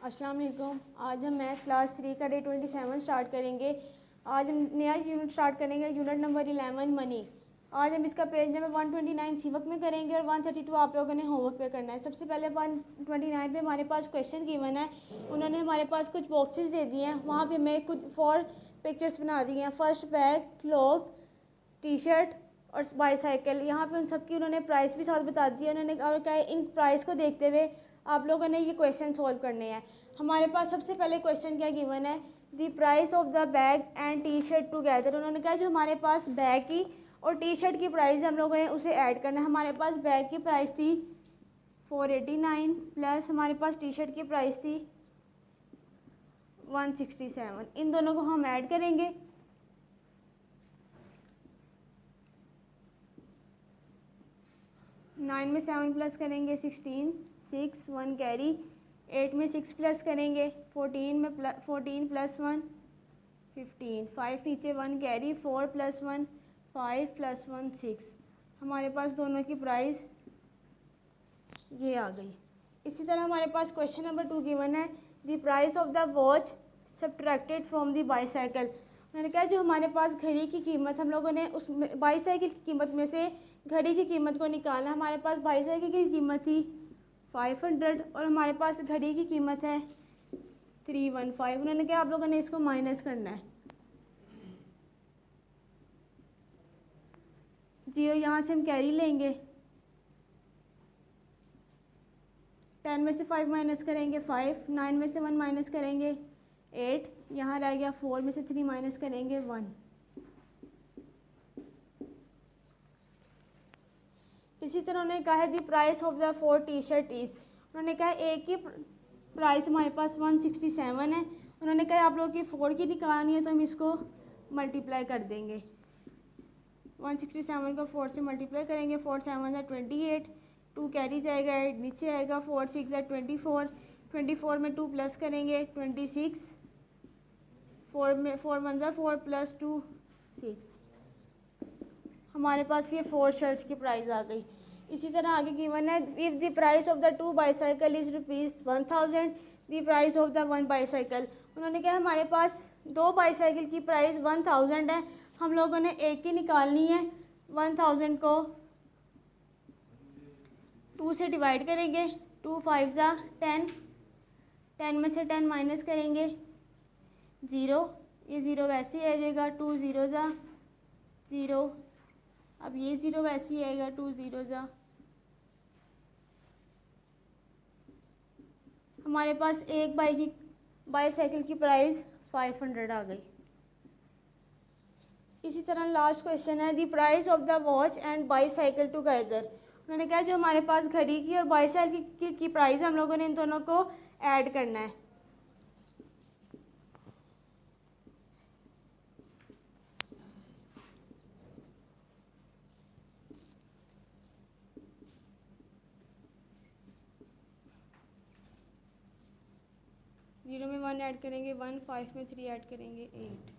अस्सलाम वालेकुम। आज हम मैथ क्लास 3 का डे 27 स्टार्ट करेंगे। आज हम नया यूनिट स्टार्ट करेंगे, यूनिट नंबर 11 मनी। आज हम इसका पेज नंबर 129 सी वर्क में करेंगे और 132 आप लोगों ने होमवर्क पे करना है। सबसे पहले 129 पे हमारे पास क्वेश्चन गिवन है। उन्होंने हमारे पास कुछ बॉक्सेस दे दिए हैं, वहाँ पे हमें कुछ 4 पिक्चर्स बना दी हैं। First bag, clock, T shirt और बाईसाइकिल। यहाँ पे उन सब की उन्होंने प्राइस भी साथ बता दी है। उन्होंने और क्या है, इन प्राइस को देखते हुए आप लोगों ने ये क्वेश्चन सॉल्व करने हैं। हमारे पास सबसे पहले क्वेश्चन क्या गिवन है, the price of the bag and T shirt together. उन्होंने कहा जो हमारे पास बैग की और टी शर्ट की प्राइस है, हम लोगों ने उसे ऐड करना है। हमारे पास बैग की प्राइस थी 489 प्लस हमारे पास टी शर्ट की प्राइस थी 167। इन दोनों को हम ऐड करेंगे। नाइन में 7 प्लस करेंगे 16, 6 1 कैरी। 8 में 6 प्लस करेंगे 14 प्लस 1 15। 5 नीचे 1 कैरी। 4 plus 1 5 plus 1 6। हमारे पास दोनों की प्राइस ये आ गई। इसी तरह हमारे पास क्वेश्चन नंबर 2 गिवन है, the price of the watch subtracted from the bicycle. मैंने कहा जो हमारे पास घड़ी की कीमत, हम लोगों ने उस बाईसाइकिल की कीमत में से घड़ी की कीमत को निकालना। हमारे पास बाईसाइकिल की कीमत थी 500 और हमारे पास घड़ी की कीमत है 315। उन्होंने कहा आप लोगों ने इसको माइनस करना है। जी और यहाँ से हम कैरी लेंगे। 10 में से 5 माइनस करेंगे 5। 9 में से 1 माइनस करेंगे 8। यहाँ रह गया 4 में से 3 माइनस करेंगे 1। इसी तरह उन्होंने कहा है the price of the 4 T shirt is. उन्होंने कहा एक की प्राइस हमारे पास 167 है। उन्होंने कहा आप लोगों की 4 की निकालनी है तो हम इसको मल्टीप्लाई कर देंगे। 167 को 4 से मल्टीप्लाई करेंगे। 4 7 है 28। 2 कैरी जाएगा, 8 नीचे आएगा। 4 6 है 24। 24 में 2 प्लस करेंगे 26। 4 में 4 1 है 4 प्लस 2 6। हमारे पास ये 4 शर्ट्स की प्राइस आ गई। इसी तरह आगे गिवन है, if the price of the 2 bicycle is ₹1000, the price of the 1 bicycle. उन्होंने कहा हमारे पास 2 बाईसाइकिल की प्राइस 1000 है। हम लोगों ने एक की निकालनी है। 1000 को 2 से डिवाइड करेंगे। 2 5 जा 10। 10 में से 10 माइनस करेंगे 0। ये 0 वैसे ही आ जाएगा। 2 0 जा 0। अब ये 0 वैसे ही आएगा। 2 0 जा। हमारे पास एक बाईसाइकिल की प्राइस 500 आ गई। इसी तरह लास्ट क्वेश्चन है, the price of the watch and bicycle together. उन्होंने कहा जो हमारे पास घड़ी की और बाईसाइकिल की प्राइस हम लोगों ने इन दोनों को ऐड करना है। जीरो में 1 ऐड करेंगे 1। 5 में 3 ऐड करेंगे 8।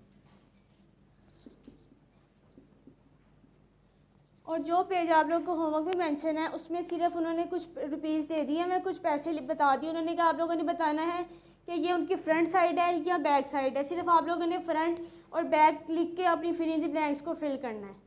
और जो पेज आप लोग को होमवर्क में मेंशन है उसमें सिर्फ उन्होंने कुछ रुपीज़ दे दिए, मैं कुछ पैसे बता दिए। उन्होंने कहा आप लोगों ने बताना है कि ये उनकी फ्रंट साइड है या बैक साइड है। सिर्फ आप लोगों ने फ्रंट और बैक लिख के अपनी फिलिंग द ब्लैंक्स को फिल करना है।